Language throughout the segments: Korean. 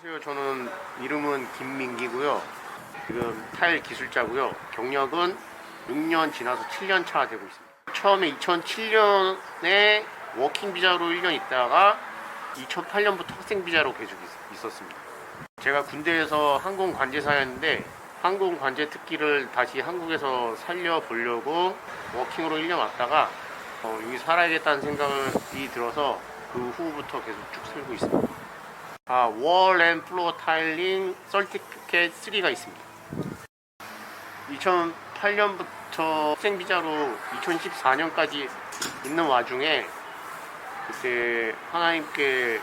안녕하세요. 저는 이름은 김민기고요. 지금 타일 기술자고요. 경력은 6년 지나서 7년 차 되고 있습니다. 처음에 2007년에 워킹 비자로 1년 있다가 2008년부터 학생 비자로 계속 있었습니다. 제가 군대에서 항공 관제사였는데 항공 관제 특기를 다시 한국에서 살려보려고 워킹으로 1년 왔다가 여기 살아야겠다는 생각이 들어서 그 후부터 계속 쭉 살고 있습니다. 월 앤 플로어 타일링 서티피케이트 3가 있습니다. 2008년부터 학생 비자로 2014년까지 있는 와중에 그때 하나님께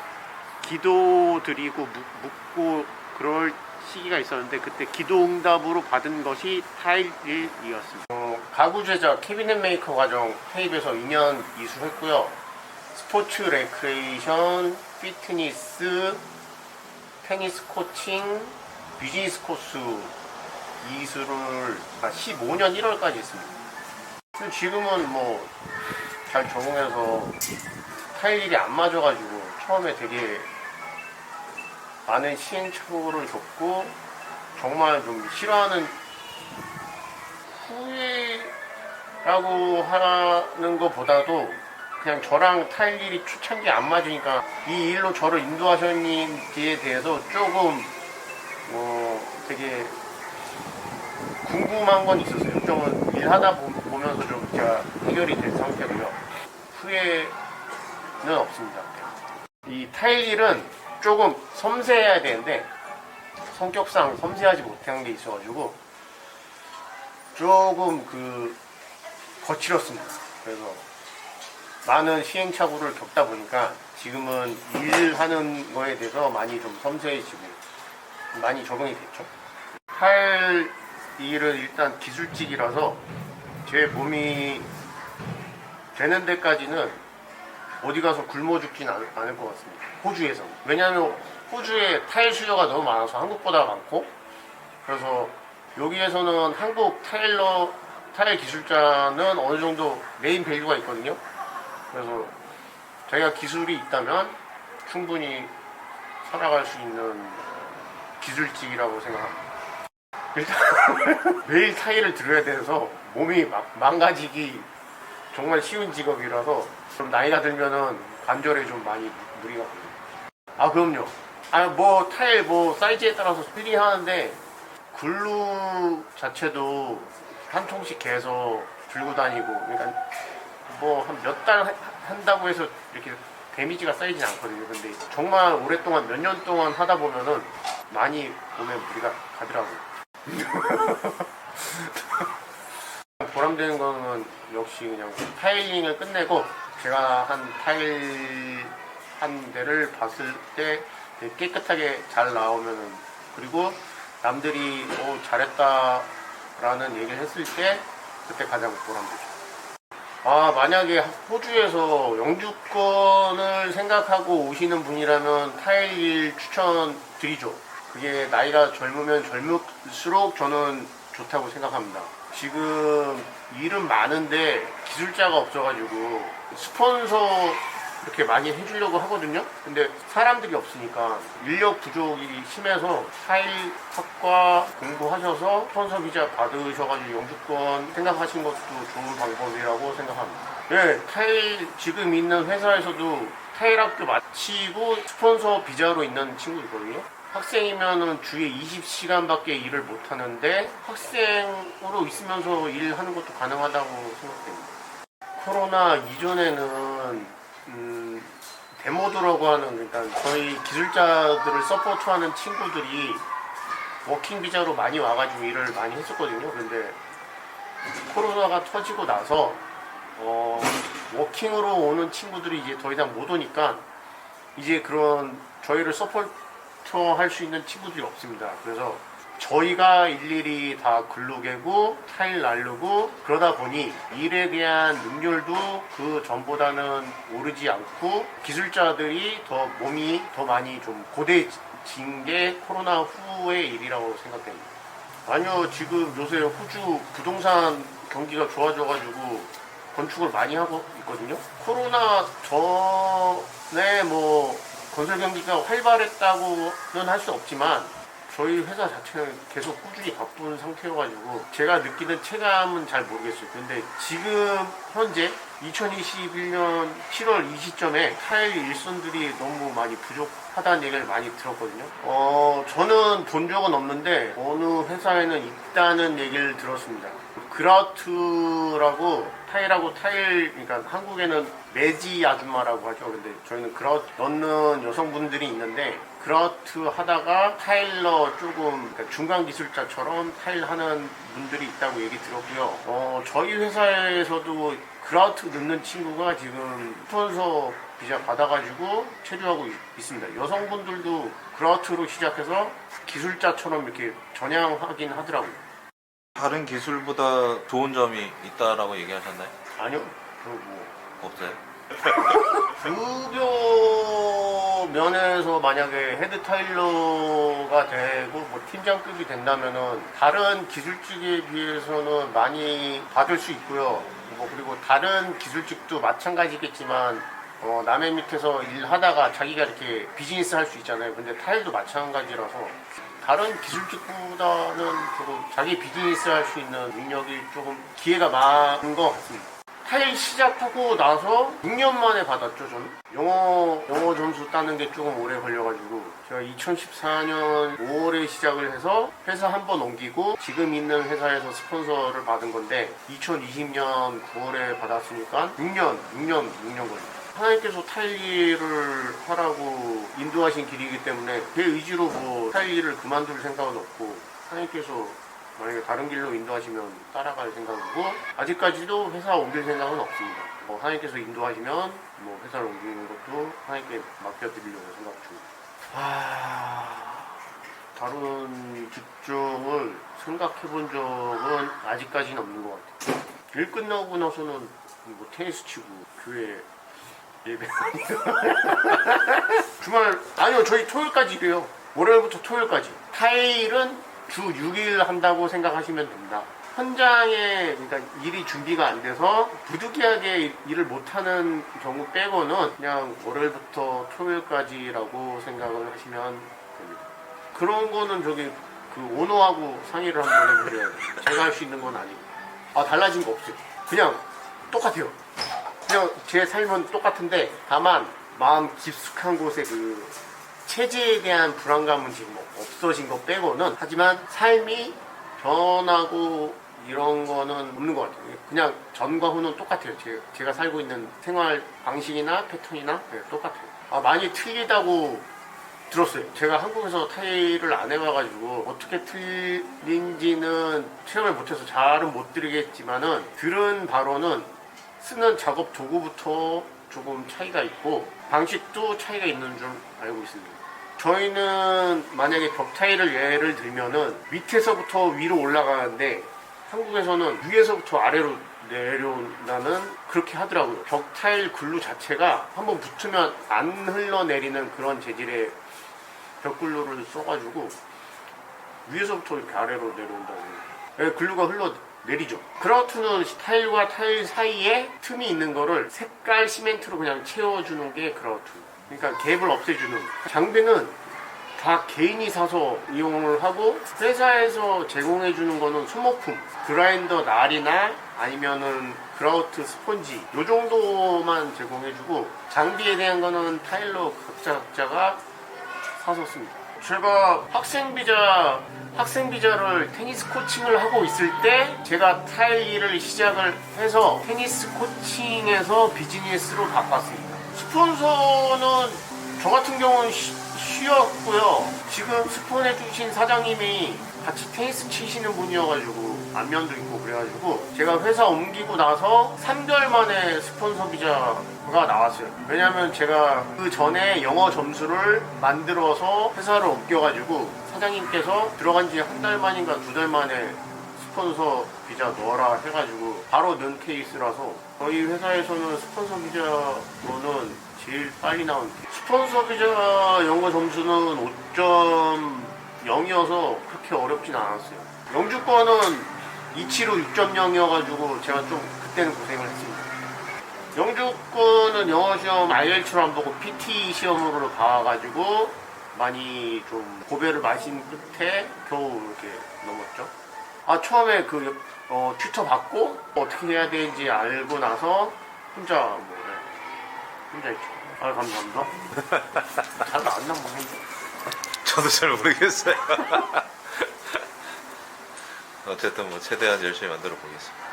기도 드리고 묻고 그럴 시기가 있었는데 그때 기도 응답으로 받은 것이 타일이었습니다. 가구 제작 캐비넷 메이커 과정 해입에서 2년 이수했고요. 스포츠 레크레이션, 피트니스, 테니스 코칭, 비즈니스 코스 이수를 15년 1월까지 했습니다. 지금은 뭐 잘 적응해서 타일 일이 안 맞아가지고 처음에 되게 많은 시행착오를 겪고 정말 좀 싫어하는 후회라고 하는 것보다도 그냥 저랑 타일 일이 초창기에 안 맞으니까 이 일로 저를 인도하셨는지에 대해서 조금 되게 궁금한 건 있었어요. 좀 일하다 보면서 좀 제가 해결이 된 상태고요. 후회는 없습니다. 이 타일 일은 조금 섬세해야 되는데 성격상 섬세하지 못한 게 있어가지고 조금 거칠었습니다. 그래서 많은 시행착오를 겪다 보니까 지금은 일하는 거에 대해서 많이 좀 섬세해지고 많이 적응이 됐죠. 타일 일은 일단 기술직이라서 제 몸이 되는 데까지는 어디 가서 굶어 죽진 않을 것 같습니다. 호주에서. 왜냐하면 호주에 타일 수요가 너무 많아서 한국보다 많고 그래서 여기에서는 한국 타일 기술자는 어느 정도 메인 밸류가 있거든요. 그래서 자기가 기술이 있다면 충분히 살아갈 수 있는 기술직이라고 생각합니다. 일단 매일 타일을 들어야 돼서 몸이 망가지기 정말 쉬운 직업이라서 좀 나이가 들면은 관절에 좀 많이 무리가 갑니다. 그럼요. 타일 사이즈에 따라서 필리하는데 글루 자체도 한 통씩 개서 들고 다니고 그러니까 한 몇 달 한다고 해서 이렇게 데미지가 쌓이진 않거든요. 근데 정말 오랫동안 몇 년 동안 하다 보면은 많이 몸에 무리가 가더라고요. 보람되는 거는 역시 그냥 타일링을 끝내고 제가 한 타일 한 대를 봤을 때 되게 깨끗하게 잘 나오면은 그리고 남들이 잘했다 라는 얘기를 했을 때 그때 가장 보람되죠. 만약에 호주에서 영주권을 생각하고 오시는 분이라면 타일 추천드리죠. 그게 나이가 젊으면 젊을수록 저는 좋다고 생각합니다. 지금 일은 많은데 기술자가 없어가지고 스폰서 이렇게 많이 해주려고 하거든요. 근데 사람들이 없으니까 인력 부족이 심해서 타일 학과 공부하셔서 스폰서 비자 받으셔가지고 영주권 생각하신 것도 좋은 방법이라고 생각합니다. 네, 타일 지금 있는 회사에서도 타일 학교 마치고 스폰서 비자로 있는 친구 있거든요. 학생이면은 주에 20시간밖에 일을 못 하는데 학생으로 있으면서 일하는 것도 가능하다고 생각됩니다. 코로나 이전에는 데모드라고 하는 그러니까 저희 기술자들을 서포트하는 친구들이 워킹 비자로 많이 와가지고 일을 많이 했었거든요. 근데 코로나가 터지고 나서 워킹으로 오는 친구들이 이제 더 이상 못 오니까 이제 그런 저희를 서포트할 수 있는 친구들이 없습니다. 그래서 저희가 일일이 다 글로 개고 타일 날르고 그러다 보니 일에 대한 능률도 그 전보다는 오르지 않고 기술자들이 몸이 더 많이 좀 고대진 게 코로나 후의 일이라고 생각됩니다. 아니요, 지금 요새 호주 부동산 경기가 좋아져가지고 건축을 많이 하고 있거든요. 코로나 전에 건설 경기가 활발했다고는 할 수 없지만 저희 회사 자체는 계속 꾸준히 바쁜 상태여가지고 제가 느끼는 체감은 잘 모르겠어요. 근데 지금 현재 2021년 7월 이 시점에 타일 일손들이 너무 많이 부족하다는 얘기를 많이 들었거든요. 저는 본 적은 없는데 어느 회사에는 있다는 얘기를 들었습니다. 그라우트라고 타일하고 타일, 그러니까 한국에는 매지 아줌마라고 하죠. 근데 저희는 그라우트 넣는 여성분들이 있는데 그라우트 하다가 타일러 조금, 그러니까 중간 기술자처럼 타일 하는 분들이 있다고 얘기 들었고요. 저희 회사에서도 그라우트 넣는 친구가 지금 스폰서 비자 받아가지고 체류하고 있습니다. 여성분들도 그라우트로 시작해서 기술자처럼 이렇게 전향하긴 하더라고요. 다른 기술보다 좋은 점이 있다라고 얘기하셨나요? 아니요, 뭐 없어요? 급여 면에서 만약에 헤드 타일러가 되고 뭐 팀장급이 된다면은 다른 기술직에 비해서는 많이 받을 수 있고요. 뭐 그리고 다른 기술직도 마찬가지겠지만 남의 밑에서 일하다가 자기가 이렇게 비즈니스 할 수 있잖아요. 근데 타일도 마찬가지라서 다른 기술직보다는 조금 자기 비즈니스 할 수 있는 능력이 조금 기회가 많은 것 같습니다. 타일 시작하고 나서 6년 만에 받았죠, 저는. 영어 점수 따는 게 조금 오래 걸려가지고 제가 2014년 5월에 시작을 해서 회사 한 번 옮기고 지금 있는 회사에서 스폰서를 받은 건데 2020년 9월에 받았으니까 6년 걸려요. 하나님께서 타일 일을 하라고 인도하신 길이기 때문에 제 의지로 뭐 타일 일을 그만둘 생각은 없고 하나님께서 만약에 다른 길로 인도하시면 따라갈 생각이고 아직까지도 회사 옮길 생각은 없습니다. 하나님께서 인도하시면 뭐 회사를 옮기는 것도 하나님께 맡겨드리려고 생각 중입니다. 다른 직종을 생각해 본 적은 아직까지는 없는 것 같아요. 일 끝나고 나서는 뭐 테니스 치고 교회 예배 주말 아니요, 저희 토요일까지 일해요. 월요일부터 토요일까지. 타일은 주 6일 한다고 생각하시면 됩니다. 현장에 그러니까 일이 준비가 안 돼서 부득이하게 일을 못하는 경우 빼고는 그냥 월요일부터 토요일까지라고 생각을 하시면 됩니다. 그런 거는 저기 그 오너하고 상의를 한번 해보셔야 돼요. 제가 할 수 있는 건 아니고. 달라진 거 없어요. 그냥 똑같아요. 그냥 제 삶은 똑같은데 다만 마음 깊숙한 곳에 그 체제에 대한 불안감은 지금 없어진 거 빼고는, 하지만 삶이 변하고 이런 거는 없는 것 같아요. 그냥 전과 후는 똑같아요. 제가 살고 있는 생활 방식이나 패턴이나 똑같아요. 많이 틀리다고 들었어요. 제가 한국에서 타일을 안 해봐가지고 어떻게 틀린지는 체험을 못해서 잘은 못 드리겠지만은 들은 바로는 쓰는 작업 도구부터 조금 차이가 있고 방식도 차이가 있는 줄 알고 있습니다. 저희는 만약에 벽 타일을 예를 들면은 밑에서부터 위로 올라가는데 한국에서는 위에서부터 아래로 내려온다는 그렇게 하더라고요. 벽 타일 글루 자체가 한번 붙으면 안 흘러내리는 그런 재질의 벽글루를 써가지고 위에서부터 이렇게 아래로 내려온다고. 글루가 흘러내리죠. 그라우트는 타일과 타일 사이에 틈이 있는 거를 색깔 시멘트로 그냥 채워주는 게 그라우트. 그러니까 갭을 없애주는. 장비는 다 개인이 사서 이용을 하고 회사에서 제공해주는 거는 소모품, 그라인더 날이나 아니면은 그라우트 스펀지 요 정도만 제공해주고 장비에 대한 거는 타일러 각자가 사서 씁니다. 제가 학생비자를 테니스 코칭을 하고 있을 때 제가 타일 일을 시작을 해서 테니스 코칭에서 비즈니스로 바꿨습니다. 스폰서는 저 같은 경우는 쉬었고요. 지금 스폰해 주신 사장님이 같이 테니스 치시는 분이어가지고 안면도 있고 그래가지고 제가 회사 옮기고 나서 3개월 만에 스폰서 비자가 나왔어요. 왜냐면 제가 그 전에 영어 점수를 만들어서 회사를 옮겨가지고 사장님께서 들어간 지 한 달 만인가 2달 만에 스폰서 비자 넣어라 해가지고 바로 넣은 케이스라서 저희 회사에서는 스폰서 비자로는 제일 빨리 나온 스폰서 비자 영어 점수는 5.0이어서 그렇게 어렵진 않았어요. 영주권은 275 6.0이어가지고 제가 좀 그때는 고생을 했습니다. 영주권은 영어 시험 IELTS로 안 보고 PT 시험으로 봐가지고 많이 좀 고배를 마신 끝에 겨우 이렇게 넘었죠. 아 처음에 그 튜터 받고 어떻게 해야 되는지 알고 나서 혼자 혼자 했죠. 아 감사합니다. 잘 나왔나 모르겠네. 저도 잘 모르겠어요. 어쨌든 뭐 최대한 열심히 만들어 보겠습니다.